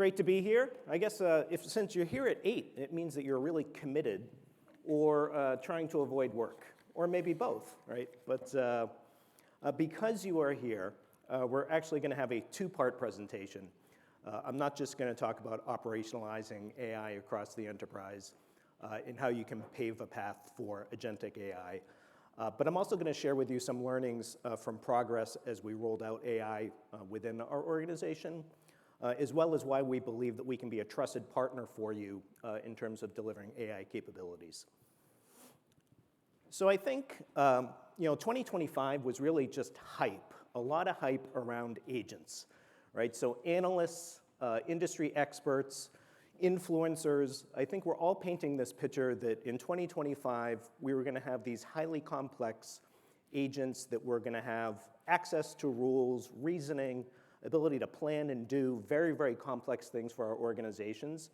Great to be here. I guess since you're here at 8, it means that you're really committed or trying to avoid work, or maybe both, right? But because you are here, we're actually going to have a two-part presentation. I'm not just going to talk about operationalizing AI across the enterprise and how you can pave a path for agentic AI, but I'm also going to share with you some learnings from progress as we rolled out AI within our organization, as well as why we believe that we can be a trusted partner for you in terms of delivering AI capabilities. So I think 2025 was really just hype, a lot of hype around agents, right? So analysts, industry experts, influencers, I think we're all painting this picture that in 2025 we were going to have these highly complex agents that were going to have access to rules, reasoning, ability to plan and do very, very complex things for our organizations,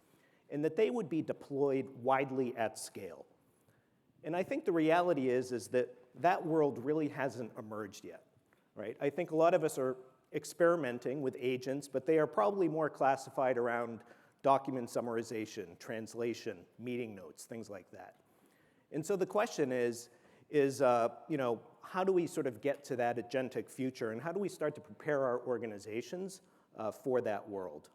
and that they would be deployed widely at scale. And I think the reality is that that world really hasn't emerged yet, right? I think a lot of us are experimenting with agents, but they are probably more classified around document summarization, translation, meeting notes, things like that. And so the question is how do we sort of get to that agentic future, and how do we start to prepare our organizations for that world?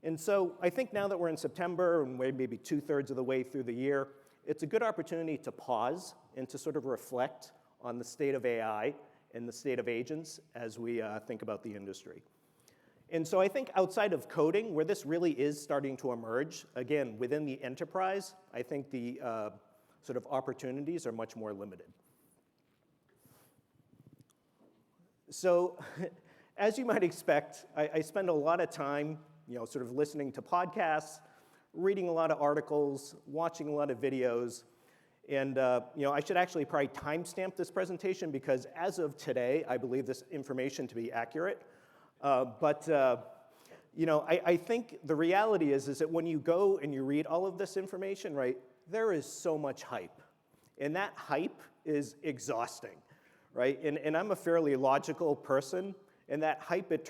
And so I think now that we're in September and we're maybe 2/3 of the way through the year, it's a good opportunity to pause and to sort of reflect on the state of AI and the state of agents as we think about the industry. And so I think outside of coding, where this really is starting to emerge, again, within the enterprise, I think the sort of opportunities are much more limited. So as you might expect, I spend a lot of time sort of listening to podcasts, reading a lot of articles, watching a lot of videos. And I should actually probably timestamp this presentation because as of today, I believe this information to be accurate. But I think the reality is that when you go and you read all of this information, right, there is so much hype. And that hype is exhausting, right? And I'm a fairly logical person, and that hype at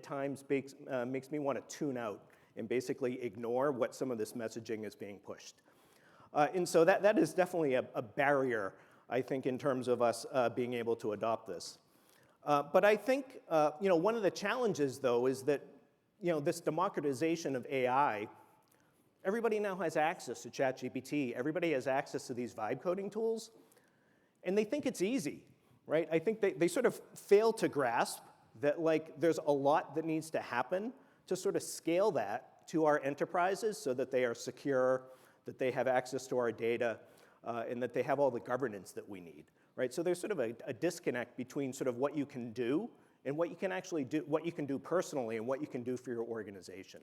times makes me want to tune out and basically ignore what some of this messaging is being pushed. And so that is definitely a barrier, I think, in terms of us being able to adopt this. But I think one of the challenges, though, is that this democratization of AI, everybody now has access to ChatGPT. Everybody has access to these vibe coding tools, and they think it's easy, right? I think they sort of fail to grasp that there's a lot that needs to happen to sort of scale that to our enterprises so that they are secure, that they have access to our data, and that they have all the governance that we need, right? So there's sort of a disconnect between sort of what you can do and what you can actually do, what you can do personally and what you can do for your organization.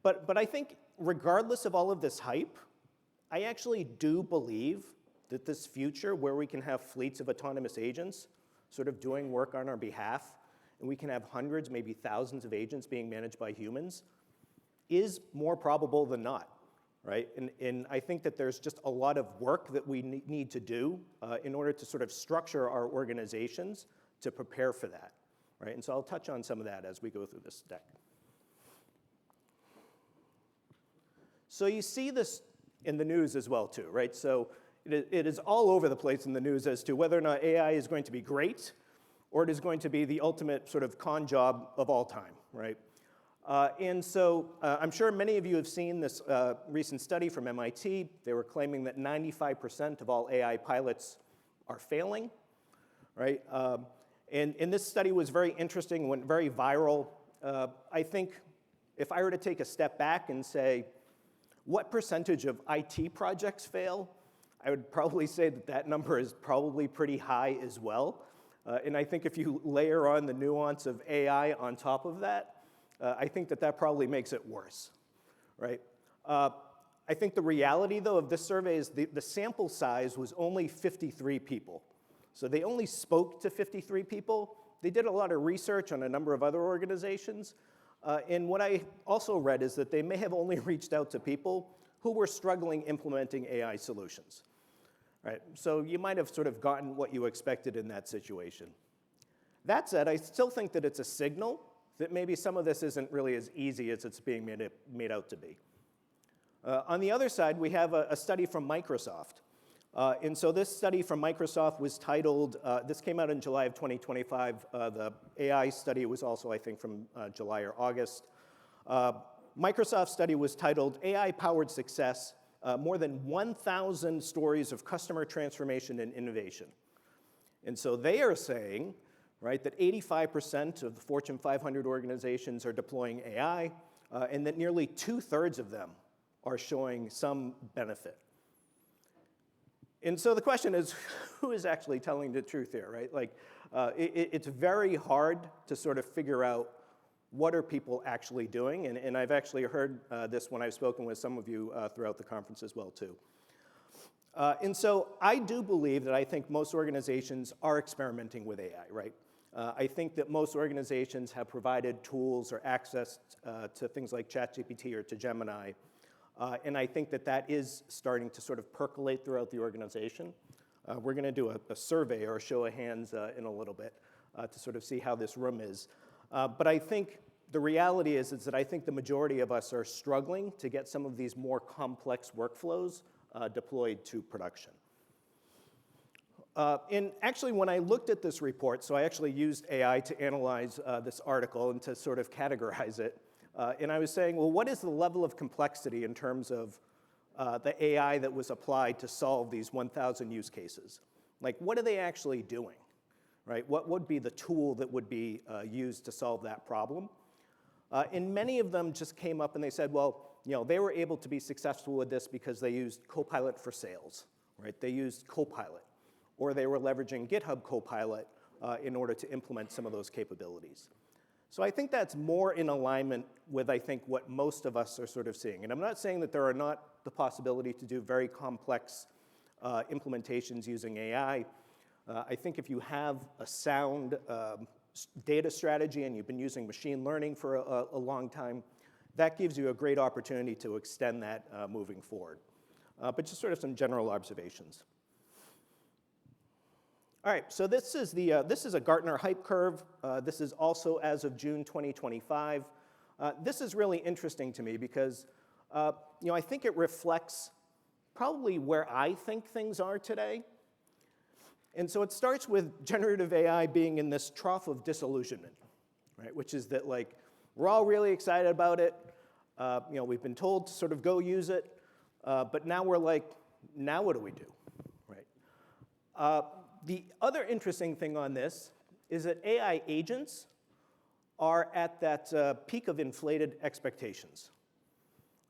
But I think regardless of all of this hype, I actually do believe that this future where we can have fleets of autonomous agents sort of doing work on our behalf, and we can have hundreds, maybe thousands of agents being managed by humans, is more probable than not, right? And I think that there's just a lot of work that we need to do in order to sort of structure our organizations to prepare for that, right? And so I'll touch on some of that as we go through this deck. So you see this in the news as well, too, right? So it is all over the place in the news as to whether or not AI is going to be great or it is going to be the ultimate sort of con job of all time, right? And so I'm sure many of you have seen this recent study from MIT. They were claiming that 95% of all AI pilots are failing, right? And this study was very interesting, went very viral. I think if I were to take a step back and say, what percentage of IT projects fail? I would probably say that number is probably pretty high as well. And I think if you layer on the nuance of AI on top of that, I think that probably makes it worse, right? I think the reality, though, of this survey is the sample size was only 53 people. So they only spoke to 53 people. They did a lot of research on a number of other organizations. And what I also read is that they may have only reached out to people who were struggling implementing AI solutions, right? So you might have sort of gotten what you expected in that situation. That said, I still think that it's a signal that maybe some of this isn't really as easy as it's being made out to be. On the other side, we have a study from Microsoft. And so this study from Microsoft was titled, this came out in July of 2025. The AI study was also, I think, from July or August. Microsoft's study was titled AI-Powered Success, more than 1,000 stories of customer transformation and innovation. And so they are saying, right, that 85% of the Fortune 500 organizations are deploying AI, and that nearly 2/3 of them are showing some benefit. And so the question is, who is actually telling the truth here, right? Like, it's very hard to sort of figure out what are people actually doing, and I've actually heard this when I've spoken with some of you throughout the conference as well, too. And so I do believe that I think most organizations are experimenting with AI, right? I think that most organizations have provided tools or access to things like ChatGPT or to Gemini, and I think that that is starting to sort of percolate throughout the organization. We're going to do a survey or a show of hands in a little bit to sort of see how this room is. But I think the reality is that I think the majority of us are struggling to get some of these more complex workflows deployed to production. And actually, when I looked at this report, so I actually used AI to analyze this article and to sort of categorize it. And I was saying, well, what is the level of complexity in terms of the AI that was applied to solve these 1,000 use cases? Like, what are they actually doing, right? What would be the tool that would be used to solve that problem? And many of them just came up and they said, well, you know, they were able to be successful with this because they used Copilot for sales, right? They used Copilot, or they were leveraging GitHub Copilot in order to implement some of those capabilities. So I think that's more in alignment with, I think, what most of us are sort of seeing. And I'm not saying that there are not the possibility to do very complex implementations using AI. I think if you have a sound data strategy and you've been using machine learning for a long time, that gives you a great opportunity to extend that moving forward. But just sort of some general observations. All right, so this is a Gartner hype curve. This is also as of June 2025. This is really interesting to me because you know, I think it reflects probably where I think things are today. And so it starts with generative AI being in this trough of disillusionment, right? Which is that, like, we're all really excited about it. You know, we've been told to sort of go use it, but now we're like, now what do we do, right? The other interesting thing on this is that AI agents are at that peak of inflated expectations,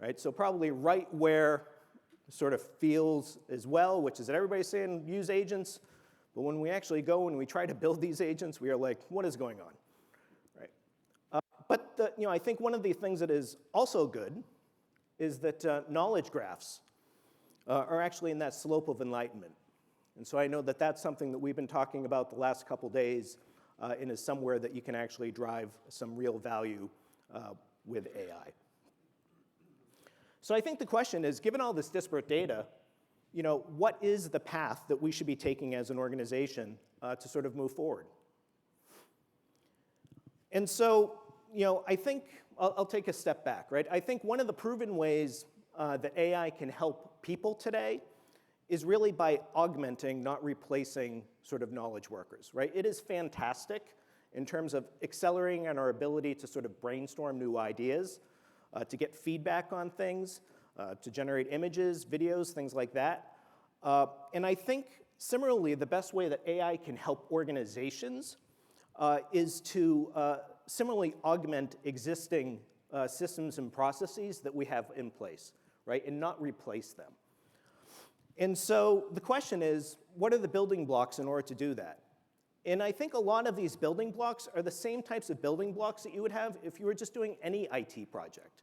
right? So probably right where it sort of feels as well, which is that everybody's saying use agents, but when we actually go and we try to build these agents, we are like, what is going on, right? But you know, I think one of the things that is also good is that knowledge graphs are actually in that slope of enlightenment. And so I know that that's something that we've been talking about the last couple days and is somewhere that you can actually drive some real value with AI. So I think the question is, given all this disparate data, you know, what is the path that we should be taking as an organization to sort of move forward? And so, you know, I think I'll take a step back, right? I think one of the proven ways that AI can help people today is really by augmenting, not replacing, sort of knowledge workers, right? It is fantastic in terms of accelerating our ability to sort of brainstorm new ideas, to get feedback on things, to generate images, videos, things like that. And I think, similarly, the best way that AI can help organizations is to similarly augment existing systems and processes that we have in place, right, and not replace them. And so the question is, what are the building blocks in order to do that? And I think a lot of these building blocks are the same types of building blocks that you would have if you were just doing any IT project,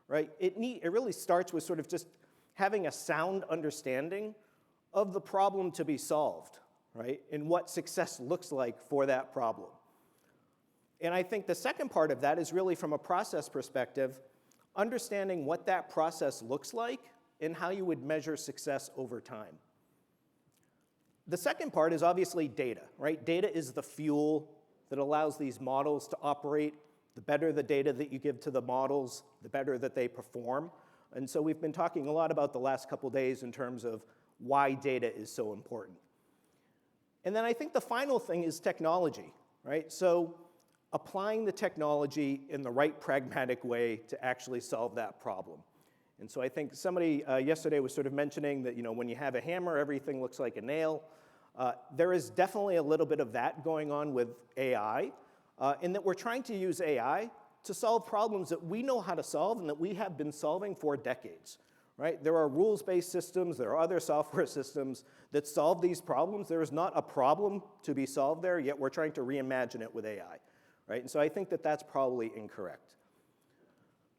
right? It really starts with sort of just having a sound understanding of the problem to be solved, right? And what success looks like for that problem. And I think the second part of that is really from a process perspective, understanding what that process looks like and how you would measure success over time. The second part is obviously data, right? Data is the fuel that allows these models to operate, The better the data that you give to the models, the better that they perform. And so we've been talking a lot about the last couple days in terms of why data is so important. And then I think the final thing is technology, right? So applying the technology in the right pragmatic way to actually solve that problem. And so I think somebody yesterday was sort of mentioning that, when you have a hammer, everything looks like a nail. There is definitely a little bit of that going on with AI, in that we're trying to use AI to solve problems that we know how to solve and that we have been solving for decades, right? There are rules-based systems, there are other software systems that solve these problems. There is not a problem to be solved there, yet we're trying to reimagine it with AI, right? And so I think that that's probably incorrect.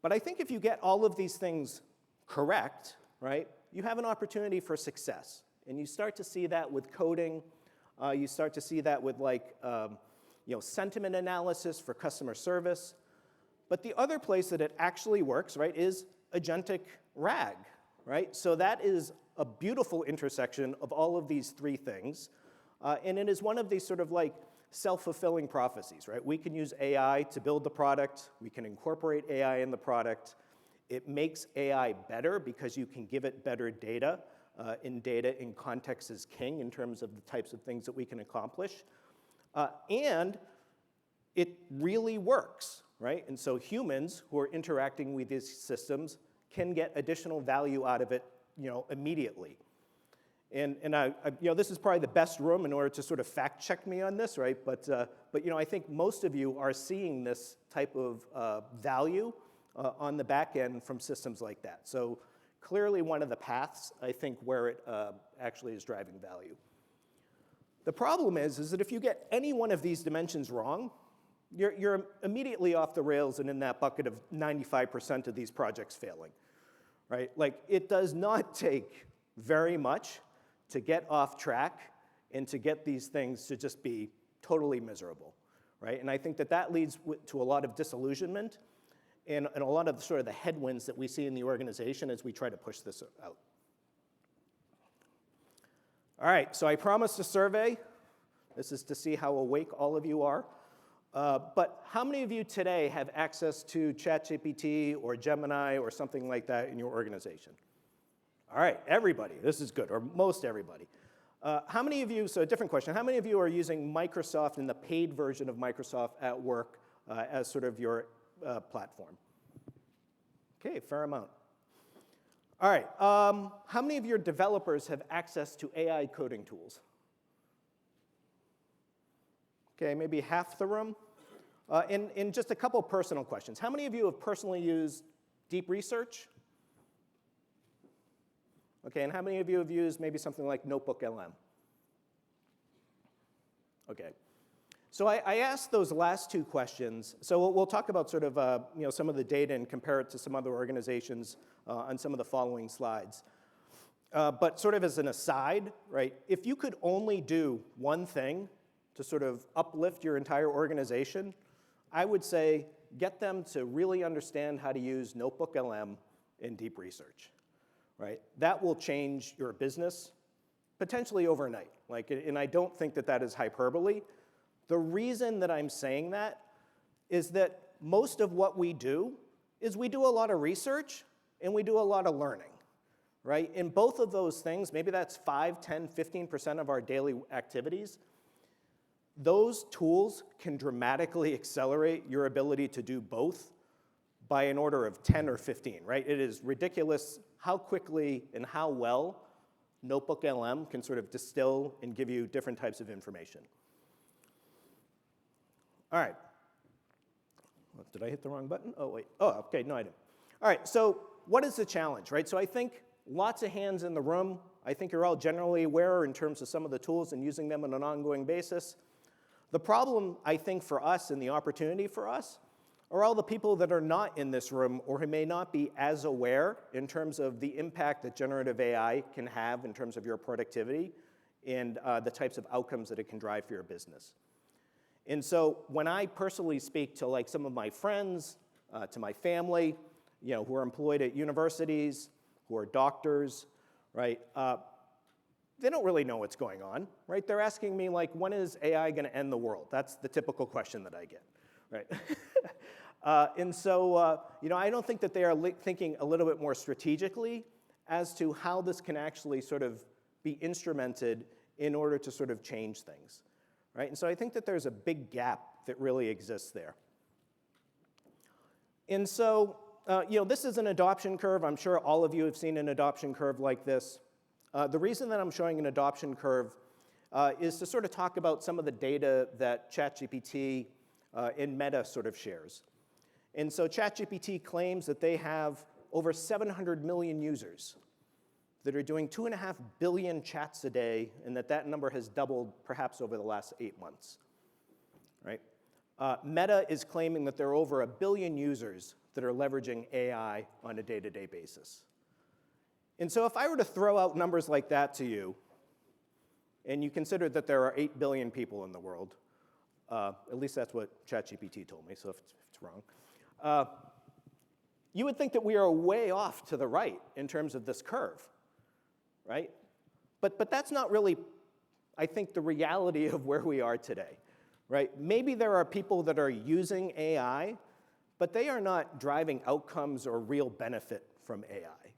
But I think if you get all of these things correct, right, you have an opportunity for success. And you start to see that with coding. You start to see that with sentiment analysis for customer service. But the other place that it actually works, right, is agentic RAG, right? So that is a beautiful intersection of all of these three things. And it is one of these sort of self-fulfilling prophecies, right? We can use AI to build the product. We can incorporate AI in the product. It makes AI better because you can give it better data. Data in context is king in terms of the types of things that we can accomplish. And it really works, right? And so humans who are interacting with these systems can get additional value out of it, immediately. And this is probably the best room in order to sort of fact check me on this, right? But I think most of you are seeing this type of value on the back end from systems like that. So clearly one of the paths, I think, where it actually is driving value. The problem is that if you get any one of these dimensions wrong, you're immediately off the rails and in that bucket of 95% of these projects failing, right? It does not take very much to get off track and to get these things to just be totally miserable, right? And I think that leads to a lot of disillusionment and a lot of sort of the headwinds that we see in the organization as we try to push this out. All right, so I promised a survey. This is to see how awake all of you are. But how many of you today have access to ChatGPT or Gemini or something like that in your organization? All right, everybody. This is good, or most everybody. How many of you, so a different question, how many of you are using Microsoft and the paid version of Microsoft at work as sort of your platform? Okay, fair amount. All right, how many of your developers have access to AI coding tools? Okay, maybe half the room. In just a couple personal questions. How many of you have personally used deep research? Okay, and how many of you have used maybe something like Notebook LM? Okay. So I asked those last two questions. So we'll talk about sort of some of the data and compare it to some other organizations on some of the following slides. But sort of as an aside, right, if you could only do one thing to sort of uplift your entire organization, I would say get them to really understand how to use Notebook LM in deep research, right? That will change your business potentially overnight. And I don't think that is hyperbole. The reason that I'm saying that is that most of what we do is we do a lot of research and we do a lot of learning, right? In both of those things, maybe that's 5, 10, 15% of our daily activities. Those tools can dramatically accelerate your ability to do both by an order of 10 or 15, right? It is ridiculous how quickly and how well Notebook LM can sort of distill and give you different types of information. All right. Did I hit the wrong button? Oh, wait. Oh, okay, no, I didn't. All right, so what is the challenge, right? So I think lots of hands in the room. I think you're all generally aware in terms of some of the tools and using them on an ongoing basis. The problem, I think, for us and the opportunity for us are all the people that are not in this room or who may not be as aware in terms of the impact that generative AI can have in terms of your productivity and the types of outcomes that it can drive for your business. And so when I personally speak to some of my friends, to my family, who are employed at universities, who are doctors, right, they don't really know what's going on, right? They're asking me when is AI going to end the world? That's the typical question that I get, right? And so, I don't think that they are thinking a little bit more strategically as to how this can actually sort of be instrumented in order to sort of change things, right? And so I think that there's a big gap that really exists there. And so, this is an adoption curve. I'm sure all of you have seen an adoption curve like this. The reason that I'm showing an adoption curve is to sort of talk about some of the data that ChatGPT and Meta sort of shares. And so ChatGPT claims that they have over 700 million users that are doing 2.5 billion chats a day, and that number has doubled perhaps over the last 8 months, right? Meta is claiming that there are over 1 billion users that are leveraging AI on a day-to-day basis. And so if I were to throw out numbers like that to you, and you consider that there are 8 billion people in the world, at least that's what ChatGPT told me, so if it's wrong, you would think that we are way off to the right in terms of this curve, right? But that's not really, I think, the reality of where we are today, right? Maybe there are people that are using AI, but they are not driving outcomes or real benefit from AI,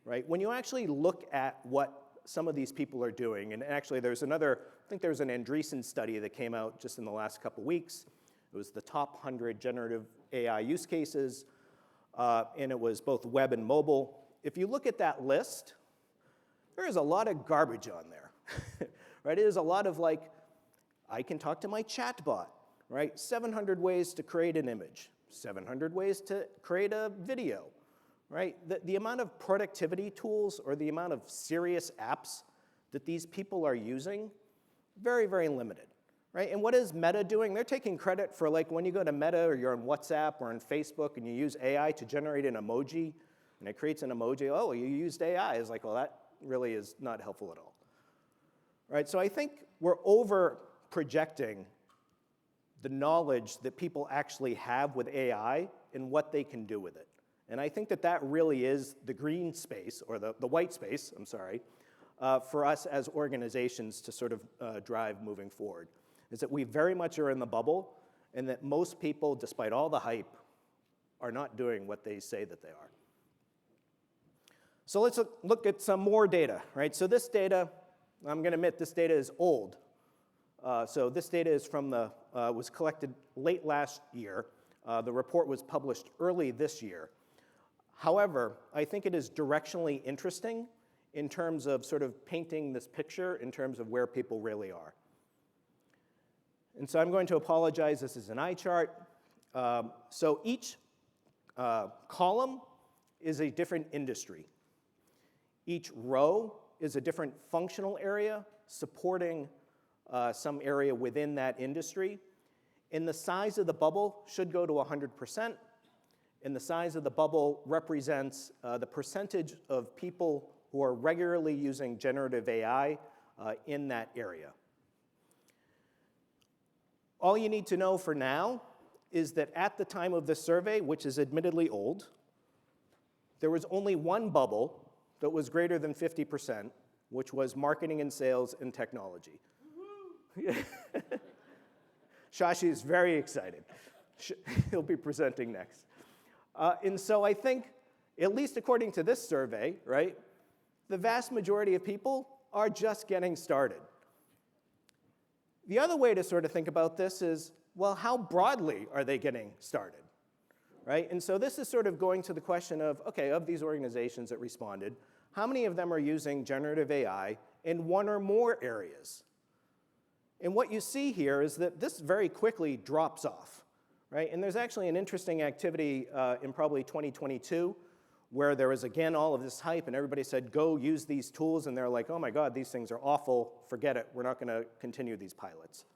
right? When you actually look at what some of these people are doing, and actually there's another, I think there's an Andreessen study that came out just in the last couple weeks. It was the top 100 generative AI use cases, and it was both web and mobile. If you look at that list, there is a lot of garbage on there, right? It is a lot of like, I can talk to my chatbot, right? 700 ways to create an image, 700 ways to create a video, right? The amount of productivity tools or the amount of serious apps that these people are using, very, very limited, right? And what is Meta doing? They're taking credit for like when you go to Meta or you're on WhatsApp or on Facebook and you use AI to generate an emoji, and it creates an emoji, oh, you used AI. It's like, well, that really is not helpful at all, right? So I think we're over-projecting the knowledge that people actually have with AI and what they can do with it. And I think that that really is the green space, or the white space, I'm sorry, for us as organizations to sort of drive moving forward, is that we very much are in the bubble, and that most people, despite all the hype, are not doing what they say that they are. So let's look at some more data, right? So this data, I'm going to admit this data is old. So this data is from was collected late last year. The report was published early this year. However, I think it is directionally interesting in terms of sort of painting this picture in terms of where people really are. And so I'm going to apologize. This is an eye chart. So each column is a different industry. Each row is a different functional area supporting some area within that industry. And the size of the bubble should go to 100%. And the size of the bubble represents the percentage of people who are regularly using generative AI in that area. All you need to know for now is that at the time of this survey, which is admittedly old, there was only one bubble that was greater than 50%, which was marketing and sales and technology. Shashi is very excited. He'll be presenting next. And so I think, at least according to this survey, right, the vast majority of people are just getting started. The other way to sort of think about this is, well, how broadly are they getting started, right? And so this is sort of going to the question of, okay, of these organizations that responded, how many of them are using generative AI in one or more areas? And what you see here is that this very quickly drops off, right? And there's actually an interesting activity in probably 2022 where there was, again, all of this hype, and everybody said, go use these tools, and they're like, oh my God, these things are awful, forget it, we're not gonna continue these pilots.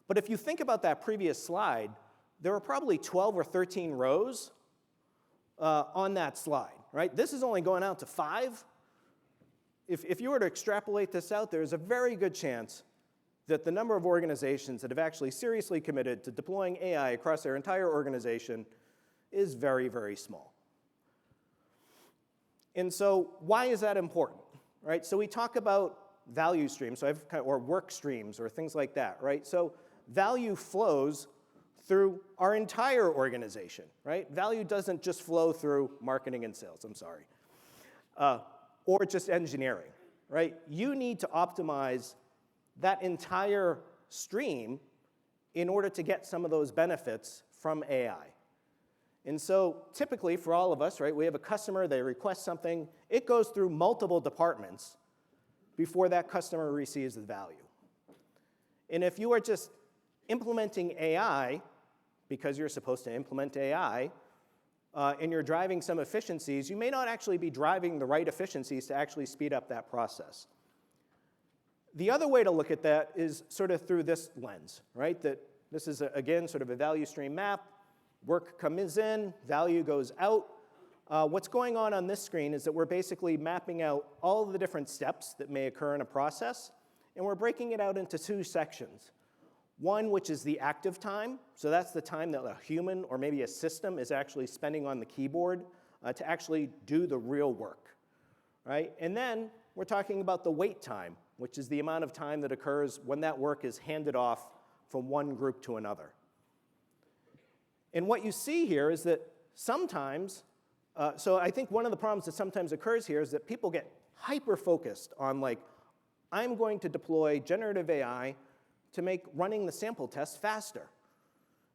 But if you think about that previous slide, there were probably 12 or 13 rows on that slide, right? This is only going out to 5. If you were to extrapolate this out, there's a very good chance that the number of organizations that have actually seriously committed to deploying AI across their entire organization is very, very small. And so why is that important, right? So we talk about value streams, or work streams, or things like that, right? So value flows through our entire organization, right? Value doesn't just flow through marketing and sales, I'm sorry, or just engineering, right? You need to optimize that entire stream in order to get some of those benefits from AI. And so typically for all of us, right, we have a customer, they request something, it goes through multiple departments before that customer receives the value. And if you are just implementing AI, because you're supposed to implement AI, and you're driving some efficiencies, you may not actually be driving the right efficiencies to actually speed up that process. The other way to look at that is sort of through this lens, right? That this is, again, sort of a value stream map. Work comes in, value goes out. What's going on this screen is that we're basically mapping out all of the different steps that may occur in a process, and we're breaking it out into two sections. One, which is the active time, so that's the time that a human or maybe a system is actually spending on the keyboard to actually do the real work, right? And then we're talking about the wait time, which is the amount of time that occurs when that work is handed off from one group to another. And what you see here is that sometimes, so I think one of the problems that sometimes occurs here is that people get hyper-focused on like, I'm going to deploy generative AI to make running the sample test faster.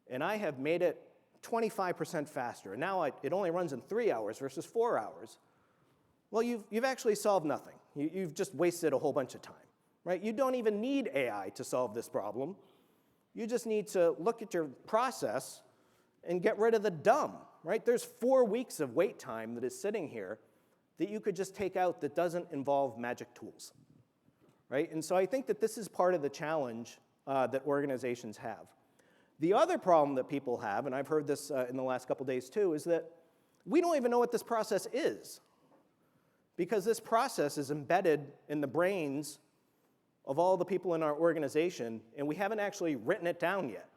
And I have made it 25% faster. And now it only runs in 3 hours versus 4 hours. Well, you've actually solved nothing. You've just wasted a whole bunch of time, right? You don't even need AI to solve this problem. You just need to look at your process and get rid of the dumb, right? There's 4 weeks of wait time that is sitting here that you could just take out that doesn't involve magic tools, right? And so I think that this is part of the challenge that organizations have. The other problem that people have, and I've heard this in the last couple days too, is that we don't even know what this process is, because this process is embedded in the brains of all the people in our organization, and we haven't actually written it down yet.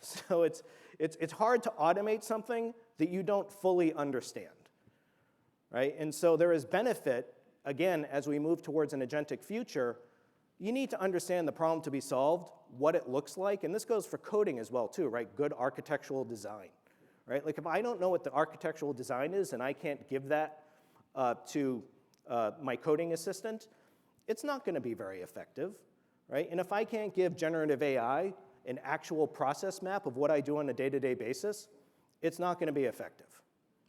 So it's hard to automate something that you don't fully understand, right? And so there is benefit, again, as we move towards an agentic future. You need to understand the problem to be solved, what it looks like, and this goes for coding as well too, right? Good architectural design, right? Like if I don't know what the architectural design is and I can't give that to my coding assistant, it's not going to be very effective, right? And if I can't give generative AI an actual process map of what I do on a day-to-day basis, it's not going to be effective,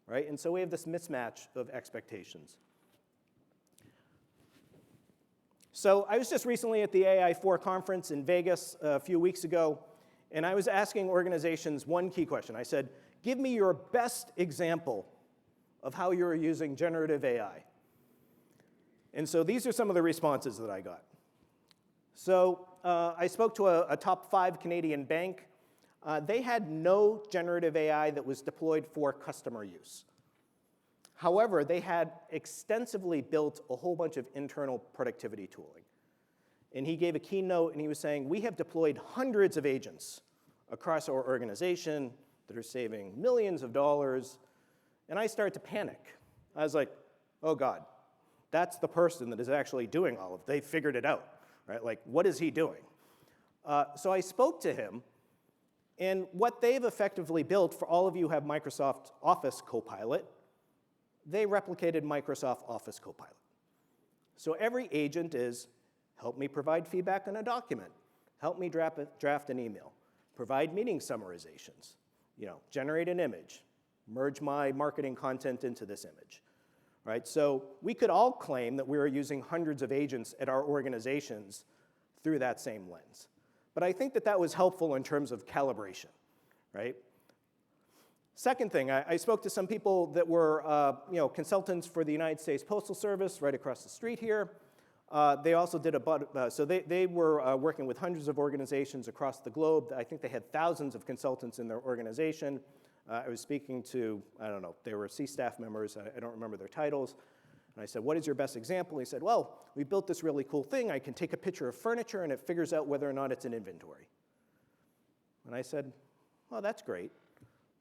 right? And so we have this mismatch of expectations. So I was just recently at the AI4 conference in Vegas a few weeks ago, and I was asking organizations one key question. I said, give me your best example of how you're using generative AI. And so these are some of the responses that I got. So I spoke to a top 5 Canadian bank. They had no generative AI that was deployed for customer use. However, they had extensively built a whole bunch of internal productivity tooling. And he gave a keynote, and he was saying, we have deployed hundreds of agents across our organization that are saving millions of dollars. And I started to panic. I was like, oh God, that's the person that is actually doing all of it. They figured it out, right? Like, what is he doing? So I spoke to him, and what they've effectively built, for all of you who have Microsoft Office Copilot, they replicated Microsoft Office Copilot. So every agent is, help me provide feedback on a document, help me draft an email, provide meeting summarizations, generate an image, merge my marketing content into this image, right? So we could all claim that we are using hundreds of agents at our organizations through that same lens. But I think that that was helpful in terms of calibration, right? Second thing, I spoke to some people that were consultants for the United States Postal Service right across the street here. They also did so they were working with hundreds of organizations across the globe. I think they had thousands of consultants in their organization. I was speaking to, I don't know, they were C-staff members. I don't remember their titles. And I said, what is your best example? He said, well, we built this really cool thing. I can take a picture of furniture, and it figures out whether or not it's in inventory. And I said, well, that's great.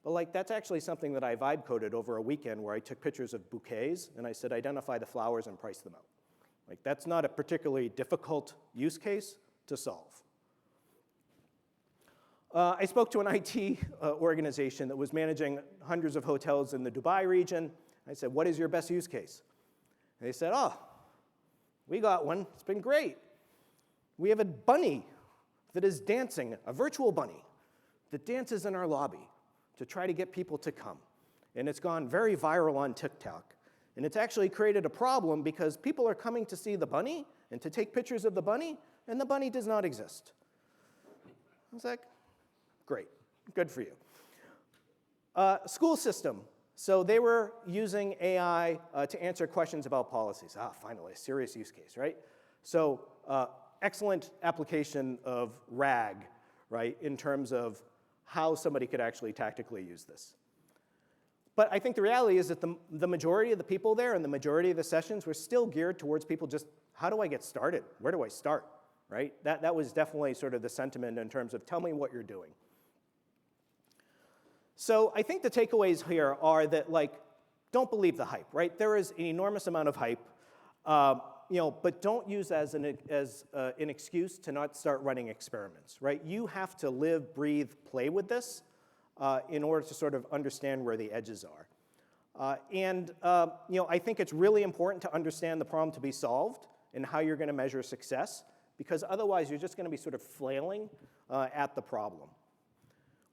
But that's actually something that I vibe coded over a weekend where I took pictures of bouquets, and I said, identify the flowers and price them out. That's not a particularly difficult use case to solve. I spoke to an IT organization that was managing hundreds of hotels in the Dubai region. I said, what is your best use case? And they said, oh, we got one. It's been great. We have a bunny that is dancing, a virtual bunny that dances in our lobby to try to get people to come. And it's gone very viral on TikTok. And it's actually created a problem because people are coming to see the bunny and to take pictures of the bunny, and the bunny does not exist. I was like, great, good for you. School system. So they were using AI to answer questions about policies. Finally, a serious use case, right? So excellent application of RAG, right, in terms of how somebody could actually tactically use this. But I think the reality is that the majority of the people there and the majority of the sessions were still geared towards people just, how do I get started? Where do I start, right? That was definitely sort of the sentiment in terms of tell me what you're doing. So I think the takeaways here are that, like, don't believe the hype, right? There is an enormous amount of hype, but don't use as an excuse to not start running experiments, right? You have to live, breathe, play with this in order to sort of understand where the edges are. I think it's really important to understand the problem to be solved and how you're going to measure success, because otherwise you're just going to be sort of flailing at the problem.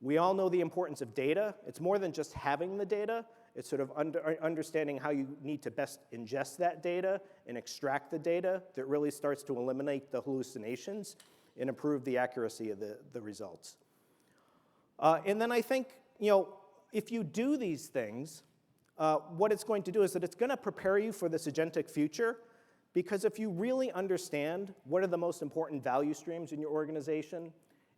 We all know the importance of data. It's more than just having the data. It's sort of understanding how you need to best ingest that data and extract the data that really starts to eliminate the hallucinations and improve the accuracy of the results. And then I think, if you do these things, what it's going to do is that it's going to prepare you for this agentic future, because if you really understand what are the most important value streams in your organization,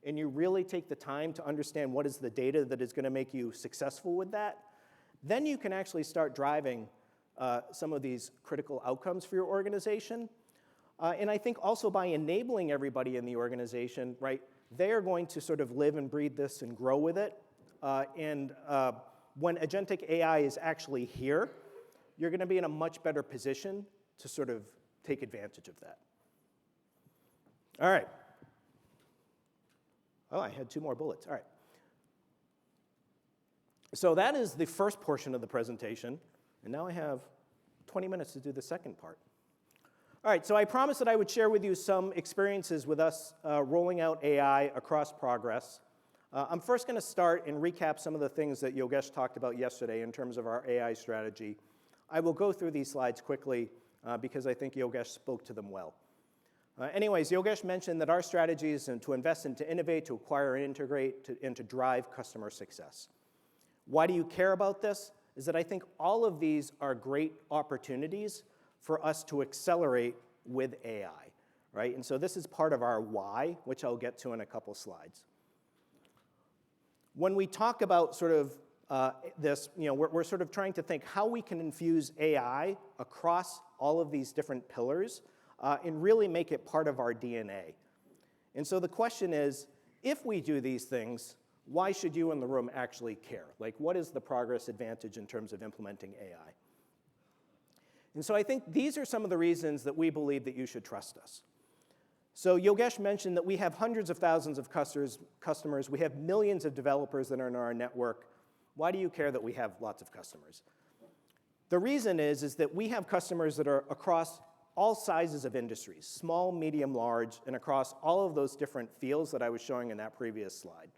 and you really take the time to understand what is the data that is going to make you successful with that, then you can actually start driving some of these critical outcomes for your organization. And I think also by enabling everybody in the organization, right, they are going to sort of live and breathe this and grow with it. When agentic AI is actually here, you're going to be in a much better position to sort of take advantage of that. All right. Oh, I had 2 more bullets. All right. So that is the first portion of the presentation. And now I have 20 minutes to do the second part. All right, so I promised that I would share with you some experiences with us rolling out AI across Progress. I'm first going to start and recap some of the things that Yogesh talked about yesterday in terms of our AI strategy. I will go through these slides quickly because I think Yogesh spoke to them well. Anyways, Yogesh mentioned that our strategy is to invest and to innovate, to acquire and integrate, and to drive customer success. Why do you care about this? Is that I think all of these are great opportunities for us to accelerate with AI, right? And so this is part of our why, which I'll get to in a couple slides. When we talk about sort of this, we're sort of trying to think how we can infuse AI across all of these different pillars and really make it part of our DNA. And so the question is, if we do these things, why should you in the room actually care? Like, what is the progress advantage in terms of implementing AI? And so I think these are some of the reasons that we believe that you should trust us. So Yogesh mentioned that we have hundreds of thousands of customers. We have millions of developers that are in our network. Why do you care that we have lots of customers? The reason is that we have customers that are across all sizes of industries, small, medium, large, and across all of those different fields that I was showing in that previous slide,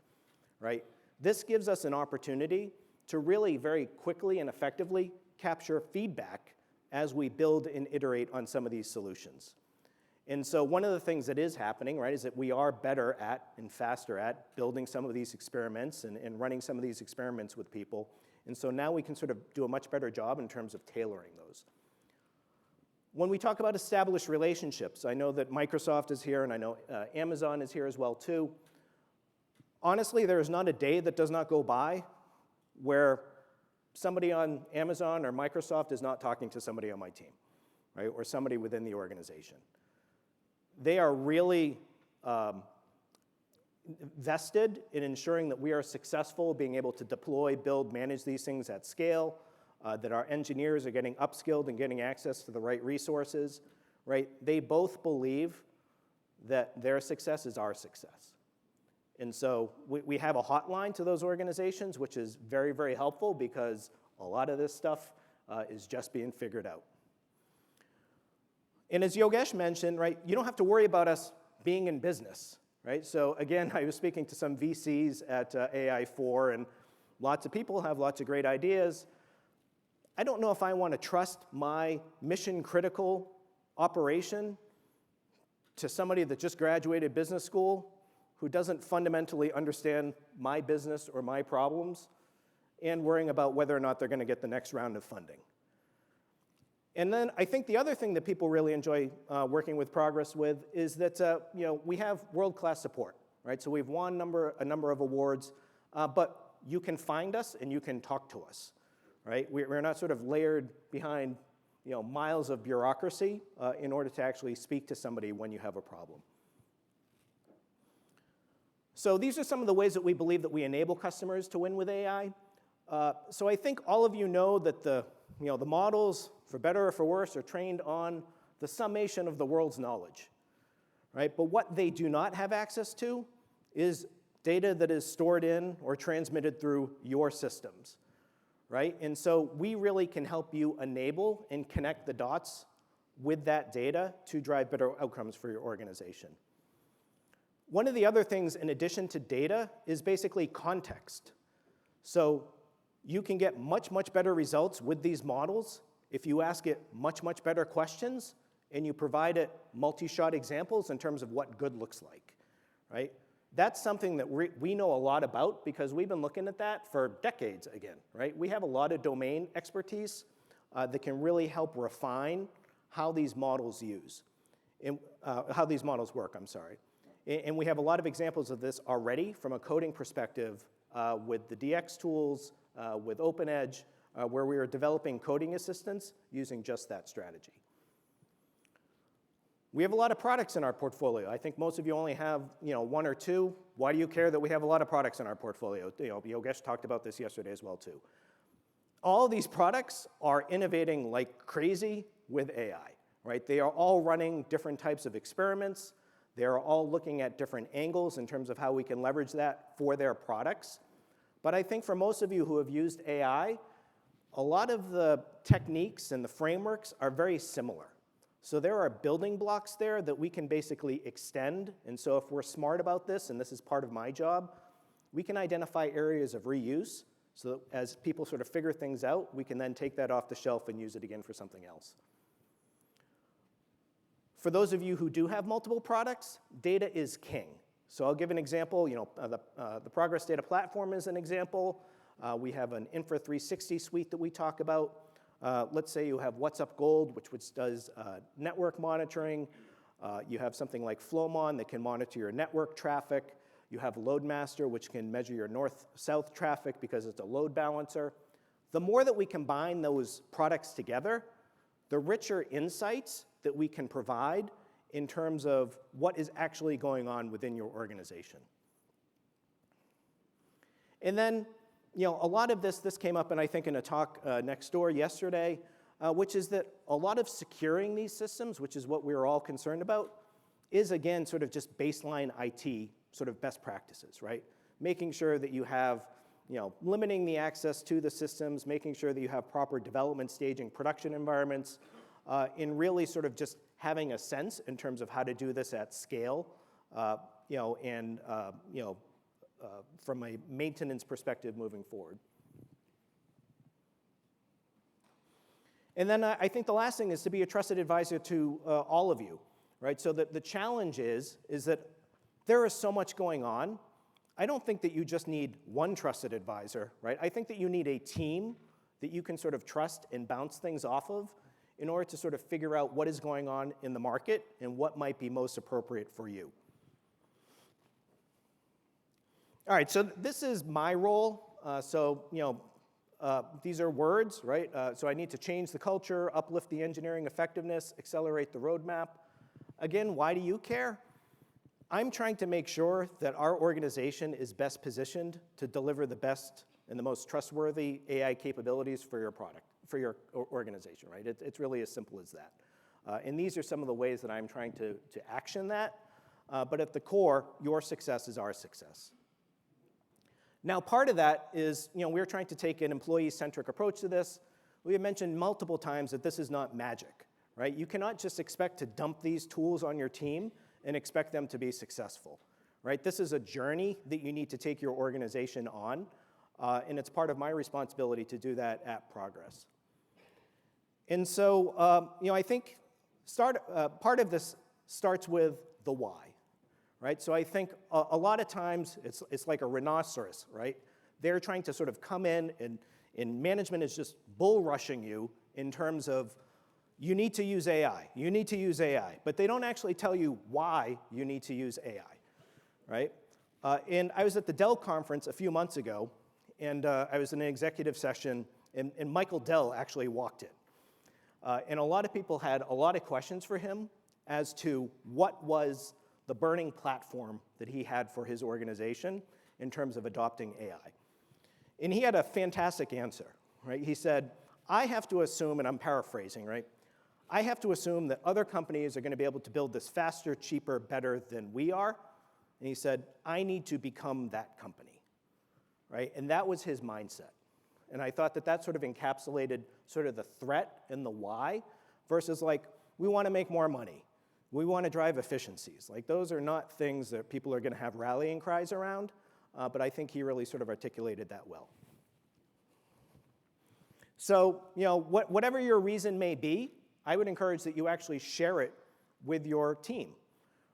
right? This gives us an opportunity to really very quickly and effectively capture feedback as we build and iterate on some of these solutions. And so one of the things that is happening, right, is that we are better at and faster at building some of these experiments and running some of these experiments with people. And so now we can sort of do a much better job in terms of tailoring those. When we talk about established relationships, I know that Microsoft is here, and I know Amazon is here as well, too. Honestly, there is not a day that does not go by where somebody on Amazon or Microsoft is not talking to somebody on my team, right, or somebody within the organization. They are really vested in ensuring that we are successful, being able to deploy, build, manage these things at scale, that our engineers are getting upskilled and getting access to the right resources, right? They both believe that their success is our success. And so we have a hotline to those organizations, which is very, very helpful because a lot of this stuff is just being figured out. And as Yogesh mentioned, right, you don't have to worry about us being in business, right? So again, I was speaking to some VCs at AI4, and lots of people have lots of great ideas. I don't know if I want to trust my mission-critical operation to somebody that just graduated business school who doesn't fundamentally understand my business or my problems and worrying about whether or not they're going to get the next round of funding. And then I think the other thing that people really enjoy working with Progress with is that we have world-class support, right? So we've won a number of awards, but you can find us and you can talk to us, right? We're not sort of layered behind miles of bureaucracy in order to actually speak to somebody when you have a problem. So these are some of the ways that we believe that we enable customers to win with AI. So I think all of you know that the models, for better or for worse, are trained on the summation of the world's knowledge, right? But what they do not have access to is data that is stored in or transmitted through your systems, right? And so we really can help you enable and connect the dots with that data to drive better outcomes for your organization. One of the other things in addition to data is basically context. So you can get much, much better results with these models if you ask it much, much better questions and you provide it multi-shot examples in terms of what good looks like, right? That's something that we know a lot about because we've been looking at that for decades again, right? We have a lot of domain expertise that can really help refine how these models how these models work, I'm sorry. And we have a lot of examples of this already from a coding perspective with the DX tools, with OpenEdge, where we are developing coding assistants using just that strategy. We have a lot of products in our portfolio. I think most of you only have one or two. Why do you care that we have a lot of products in our portfolio? Yogesh talked about this yesterday as well too. All of these products are innovating like crazy with AI, right? They are all running different types of experiments. They're all looking at different angles in terms of how we can leverage that for their products. But I think for most of you who have used AI, a lot of the techniques and the frameworks are very similar. So there are building blocks there that we can basically extend. And so if we're smart about this, and this is part of my job, we can identify areas of reuse so that as people sort of figure things out, we can then take that off the shelf and use it again for something else. For those of you who do have multiple products, data is king. So I'll give an example. The Progress Data Platform is an example. We have an Infra 360 suite that we talk about. Let's say you have What's Up Gold, which does network monitoring. You have something like Flowmon that can monitor your network traffic. You have Loadmaster, which can measure your north-south traffic because it's a load balancer. The more that we combine those products together, the richer insights that we can provide in terms of what is actually going on within your organization. And then, a lot of this came up, and I think in a talk next door yesterday, which is that a lot of securing these systems, which is what we're all concerned about, is again sort of just baseline IT sort of best practices, right? Making sure that you have, limiting the access to the systems, making sure that you have proper development staging production environments, in really sort of just having a sense in terms of how to do this at scale, from a maintenance perspective moving forward. And then I think the last thing is to be a trusted advisor to all of you, right? So the challenge is that there is so much going on. I don't think that you just need one trusted advisor, right? I think that you need a team that you can sort of trust and bounce things off of in order to sort of figure out what is going on in the market and what might be most appropriate for you. All right, so this is my role. These are words, right? So I need to change the culture, uplift the engineering effectiveness, accelerate the roadmap. Again, why do you care? I'm trying to make sure that our organization is best positioned to deliver the best and the most trustworthy AI capabilities for your product, for your organization, right? It's really as simple as that. And these are some of the ways that I'm trying to action that. but at the core, your success is our success. Now, part of that is, we're trying to take an employee-centric approach to this. We have mentioned multiple times that this is not magic, right? You cannot just expect to dump these tools on your team and expect them to be successful, right? This is a journey that you need to take your organization on, and it's part of my responsibility to do that at Progress. And so, I think part of this starts with the why, right? So I think a lot of times it's like a rhinoceros, right? They're trying to sort of come in, and management is just bull rushing you in terms of, you need to use AI, you need to use AI, but they don't actually tell you why you need to use AI, right? And I was at the Dell conference a few months ago, and I was in an executive session, and Michael Dell actually walked in. And a lot of people had a lot of questions for him as to what was the burning platform that he had for his organization in terms of adopting AI. And he had a fantastic answer, right? He said, I have to assume, and I'm paraphrasing, right? I have to assume that other companies are going to be able to build this faster, cheaper, better than we are. And he said, I need to become that company, right? And that was his mindset. And I thought that sort of encapsulated sort of the threat and the why versus like, we want to make more money. We want to drive efficiencies. Like, those are not things that people are going to have rallying cries around, but I think he really sort of articulated that well. So, whatever your reason may be, I would encourage that you actually share it with your team,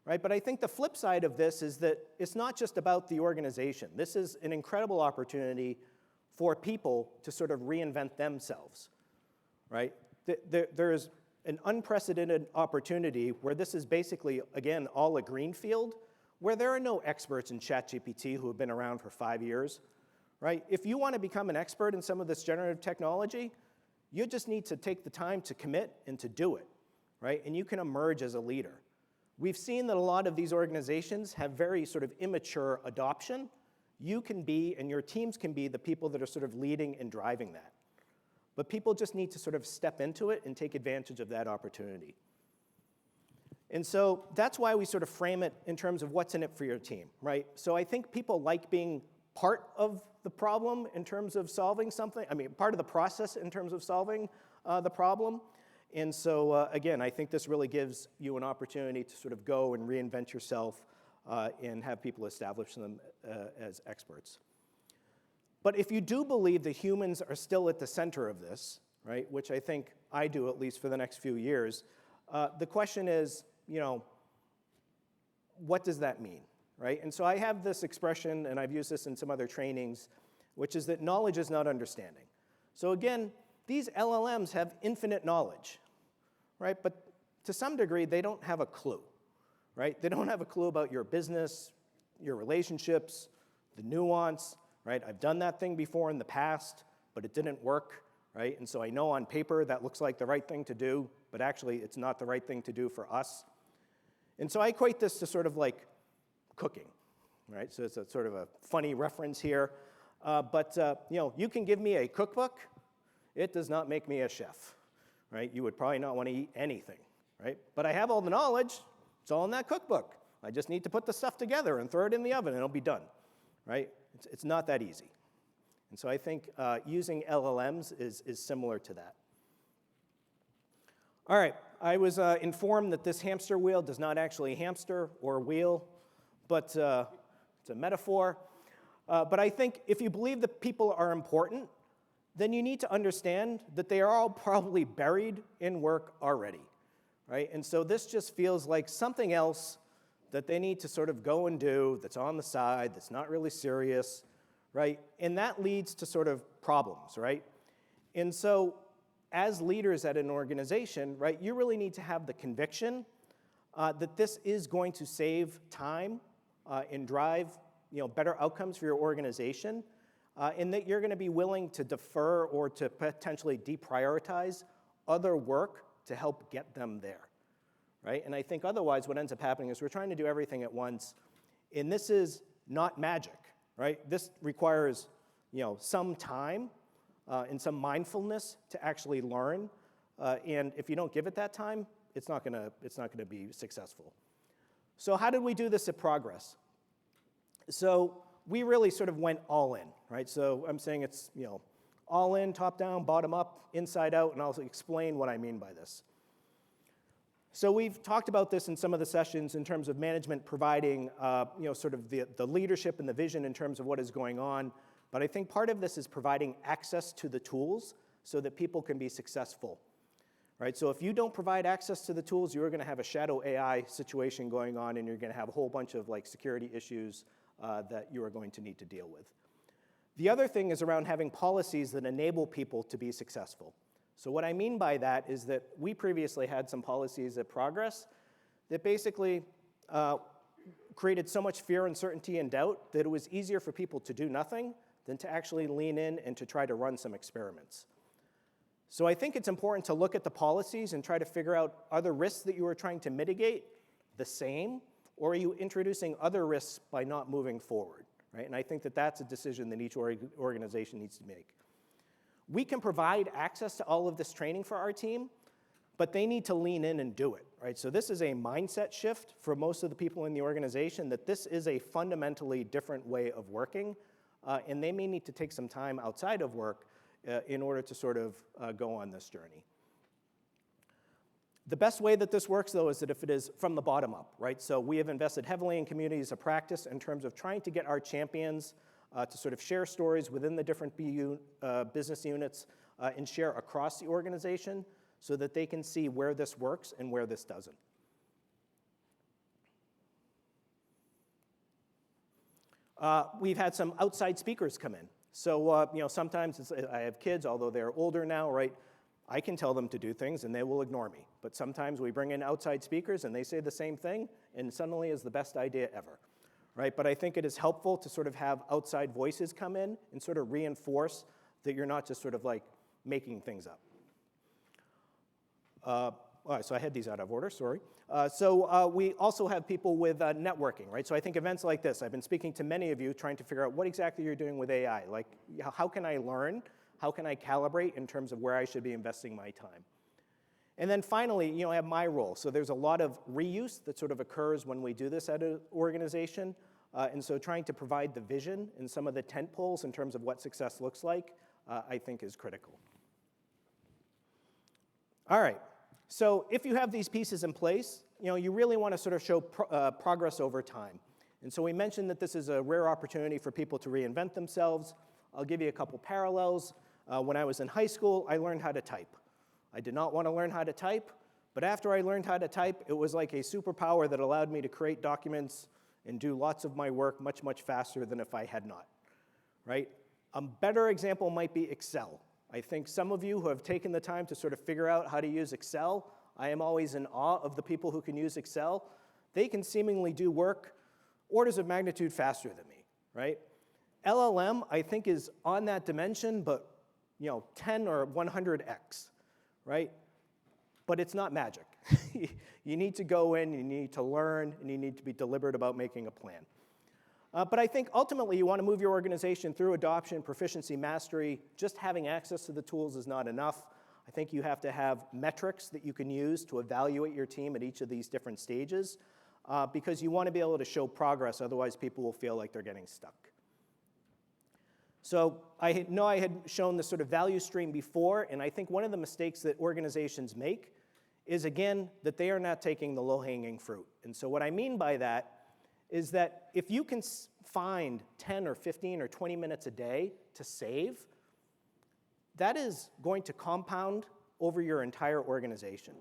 right? But I think the flip side of this is that it's not just about the organization. This is an incredible opportunity for people to sort of reinvent themselves, right? There is an unprecedented opportunity where this is basically, again, all a greenfield, where there are no experts in ChatGPT who have been around for 5 years, right? If you want to become an expert in some of this generative technology, you just need to take the time to commit and to do it, right? And you can emerge as a leader. We've seen that a lot of these organizations have very sort of immature adoption. You can be, and your teams can be, the people that are sort of leading and driving that. But people just need to sort of step into it and take advantage of that opportunity. And so that's why we sort of frame it in terms of what's in it for your team, right? So I think people like being part of the problem in terms of solving something. I mean, part of the process in terms of solving the problem. And so, again, I think this really gives you an opportunity to sort of go and reinvent yourself and have people establish them as experts. But if you do believe that humans are still at the center of this, right, which I think I do at least for the next few years, the question is, what does that mean, right? And so I have this expression, and I've used this in some other trainings, which is that knowledge is not understanding. So again, these LLMs have infinite knowledge, right? But to some degree, they don't have a clue, right? They don't have a clue about your business, your relationships, the nuance, right? I've done that thing before in the past, but it didn't work, right? And so I know on paper that looks like the right thing to do, but actually it's not the right thing to do for us. And so I equate this to sort of like cooking, right? So it's a sort of a funny reference here. But you can give me a cookbook. It does not make me a chef, right? You would probably not want to eat anything, right? But I have all the knowledge. It's all in that cookbook. I just need to put the stuff together and throw it in the oven, and it'll be done, right? It's not that easy. And so I think using LLMs is similar to that. All right, I was informed that this hamster wheel does not actually hamster or wheel, but it's a metaphor. But I think if you believe that people are important, then you need to understand that they are all probably buried in work already, right? And so this just feels like something else that they need to sort of go and do that's on the side, that's not really serious, right? And that leads to sort of problems, right? And so as leaders at an organization, right, you really need to have the conviction that this is going to save time and drive better outcomes for your organization, and that you're going to be willing to defer or to potentially deprioritize other work to help get them there, right? And I think otherwise what ends up happening is we're trying to do everything at once, and this is not magic, right? This requires some time and some mindfulness to actually learn, and if you don't give it that time, it's not going to be successful. So how did we do this at Progress? So we really sort of went all in, right? So I'm saying it's, all in, top down, bottom up, inside out, and I'll explain what I mean by this. So we've talked about this in some of the sessions in terms of management providing, sort of the leadership and the vision in terms of what is going on. But I think part of this is providing access to the tools so that people can be successful, right? So if you don't provide access to the tools, you're going to have a shadow AI situation going on, and you're going to have a whole bunch of security issues that you are going to need to deal with. The other thing is around having policies that enable people to be successful. So what I mean by that is that we previously had some policies at Progress that basically created so much fear, uncertainty, and doubt that it was easier for people to do nothing than to actually lean in and to try to run some experiments. So I think it's important to look at the policies and try to figure out, are the risks that you are trying to mitigate the same, or are you introducing other risks by not moving forward, right? And I think that that's a decision that each organization needs to make. We can provide access to all of this training for our team, but they need to lean in and do it, right? So this is a mindset shift for most of the people in the organization, that this is a fundamentally different way of working, and they may need to take some time outside of work in order to sort of go on this journey. The best way that this works, though, is that if it is from the bottom up, right? So we have invested heavily in communities of practice in terms of trying to get our champions to sort of share stories within the different business units and share across the organization so that they can see where this works and where this doesn't. We've had some outside speakers come in. So sometimes I have kids, although they're older now, right? I can tell them to do things and they will ignore me. But sometimes we bring in outside speakers and they say the same thing, and suddenly is the best idea ever. Right? But I think it is helpful to sort of have outside voices come in and sort of reinforce that you're not just sort of making things up. All right, so I had these out of order, sorry. We also have people with networking, right? So I think events like this, I've been speaking to many of you trying to figure out what exactly you're doing with AI. How can I learn? How can I calibrate in terms of where I should be investing my time? And then finally, I have my role. So there's a lot of reuse that sort of occurs when we do this at an organization. And so trying to provide the vision and some of the tent poles in terms of what success looks like, I think is critical. All right, so if you have these pieces in place, you really want to sort of show progress over time. And so we mentioned that this is a rare opportunity for people to reinvent themselves. I'll give you a couple parallels. When I was in high school, I learned how to type. I did not want to learn how to type, but after I learned how to type, it was like a superpower that allowed me to create documents and do lots of my work much, much faster than if I had not, right? A better example might be Excel. I think some of you who have taken the time to sort of figure out how to use Excel, I am always in awe of the people who can use Excel. They can seemingly do work orders of magnitude faster than me, right? LLM, I think, is on that dimension, but 10 or 100x, right? But it's not magic. You need to go in, you need to learn, and you need to be deliberate about making a plan. But I think ultimately you want to move your organization through adoption, proficiency, mastery. Just having access to the tools is not enough. I think you have to have metrics that you can use to evaluate your team at each of these different stages because you want to be able to show progress, otherwise people will feel like they're getting stuck. So I know I had shown this sort of value stream before, and I think one of the mistakes that organizations make is, again, that they are not taking the low-hanging fruit. And so what I mean by that is that if you can find 10 or 15 or 20 minutes a day to save, that is going to compound over your entire organization.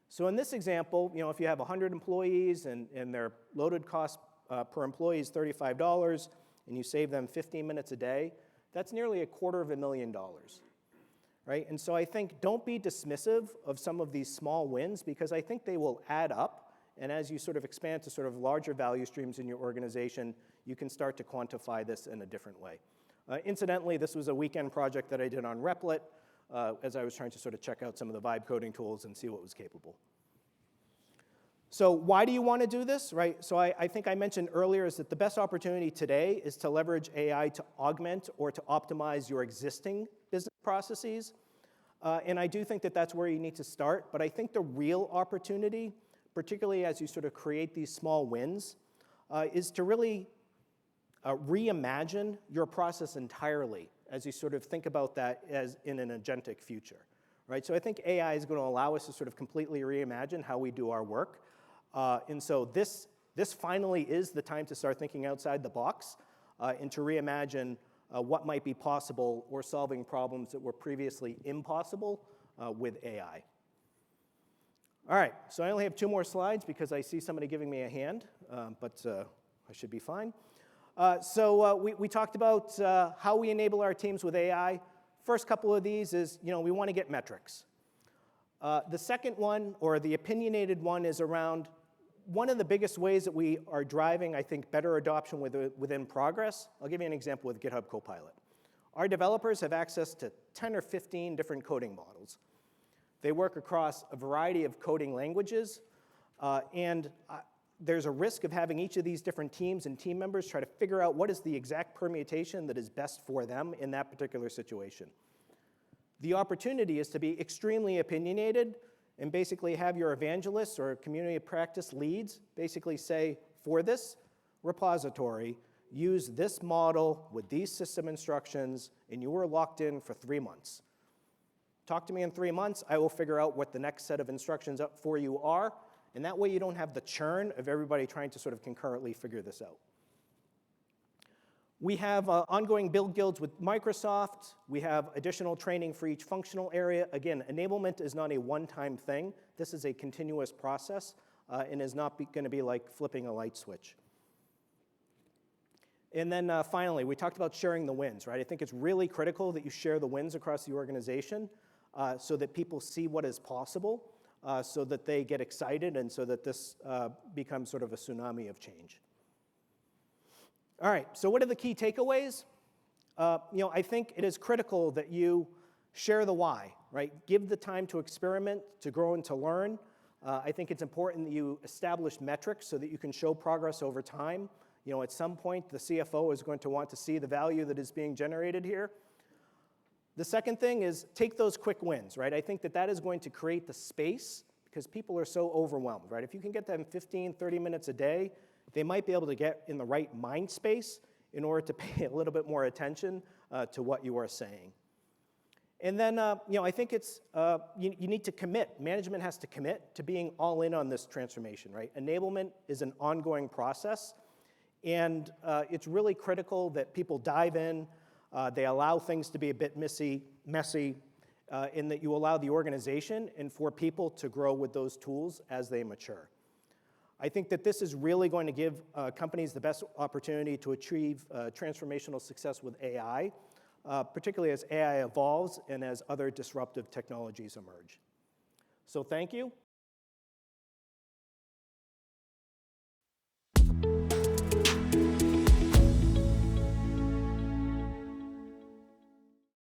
So in this example, if you have 100 employees and their loaded cost per employee is $35, and you save them 15 minutes a day, that's nearly $250,000, right? And so I think don't be dismissive of some of these small wins because I think they will add up, and as you sort of expand to sort of larger value streams in your organization, you can start to quantify this in a different way. Incidentally, this was a weekend project that I did on Replit as I was trying to sort of check out some of the vibe coding tools and see what was capable. So why do you want to do this, right? So I think I mentioned earlier is that the best opportunity today is to leverage AI to augment or to optimize your existing business processes. And I do think that that's where you need to start. But I think the real opportunity, particularly as you sort of create these small wins, is to really reimagine your process entirely as you sort of think about that as in an agentic future, right? So I think AI is going to allow us to sort of completely reimagine how we do our work. And so this finally is the time to start thinking outside the box and to reimagine what might be possible or solving problems that were previously impossible with AI. All right, so I only have 2 more slides because I see somebody giving me a hand, but I should be fine. So we talked about how we enable our teams with AI. First couple of these is, we want to get metrics. The second one, or the opinionated one, is around one of the biggest ways that we are driving, I think, better adoption within Progress. I'll give you an example with GitHub Copilot. Our developers have access to 10 or 15 different coding models. They work across a variety of coding languages, and there's a risk of having each of these different teams and team members try to figure out what is the exact permutation that is best for them in that particular situation. The opportunity is to be extremely opinionated and basically have your evangelists or community of practice leads basically say, for this repository, use this model with these system instructions, and you are locked in for 3 months. Talk to me in 3 months. I will figure out what the next set of instructions up for you are, and that way you don't have the churn of everybody trying to sort of concurrently figure this out. We have ongoing build guilds with Microsoft. We have additional training for each functional area. Again, enablement is not a one-time thing. This is a continuous process and is not going to be like flipping a light switch. And then finally, we talked about sharing the wins, right? I think it's really critical that you share the wins across the organization so that people see what is possible, so that they get excited, and so that this becomes sort of a tsunami of change. All right, so what are the key takeaways? I think it is critical that you share the why, right? Give the time to experiment, to grow and to learn. I think it's important that you establish metrics so that you can show progress over time. At some point, the CFO is going to want to see the value that is being generated here. The second thing is take those quick wins, right? I think that is going to create the space because people are so overwhelmed, right? If you can get them 15, 30 minutes a day, they might be able to get in the right mind space in order to pay a little bit more attention to what you are saying. And then, I think it's, you need to commit. Management has to commit to being all in on this transformation, right? Enablement is an ongoing process, and it's really critical that people dive in, they allow things to be a bit messy, in that you allow the organization and for people to grow with those tools as they mature. I think that this is really going to give companies the best opportunity to achieve transformational success with AI, particularly as AI evolves and as other disruptive technologies emerge. So thank you.